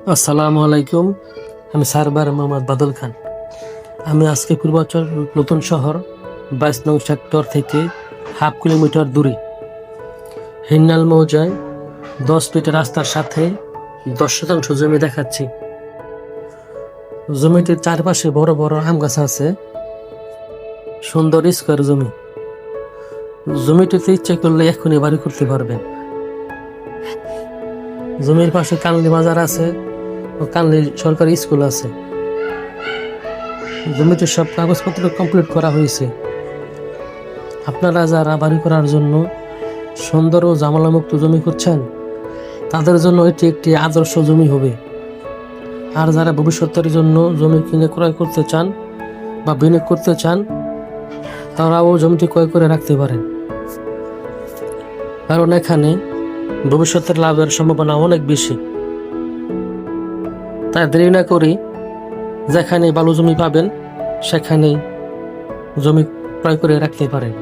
আসসালামু আলাইকুম। আমি সার্ভার মোহাম্মদ বাদল খান। আমি আজকে পূর্বাচল নতুন শহর 22 নং সেক্টর থেকে হাফ কিলোমিটার দূরে হিন্নাল মৌজায় 10 ফিট রাস্তার সাথে 10 শতাংশ জমি দেখাচ্ছি। জমিটির চারপাশে বড় বড় আম গাছ আছে। সুন্দর স্কোয়ার জমি। জমিটিতে ইচ্ছে করলে এখনই বাড়ি করতে পারবেন। জমির পাশে কানলি বাজার আছে ও কানলি সরকারি স্কুল আছে। জমিতে সব কাগজপত্র কমপ্লিট করা হয়েছে। আপনারা যারা বাড়ি করার জন্য সুন্দর ও ঝামেলামুক্ত জমি করছেন, তাদের জন্য এটি একটি আদর্শ জমি হবে। আর যারা ভবিষ্যতের জন্য জমি কিনে ক্রয় করতে চান বা বিনিয়োগ করতে চান, তারাও জমিটি ক্রয় করে রাখতে পারেন, কারণ এখানে ভবিষ্যতের লাভের সম্ভাবনা অনেক বেশি। তাই দেরি না করি যেখানে ভালো জমি পাবেন সেখানেই জমি ক্রয় করে রাখতে পারেন।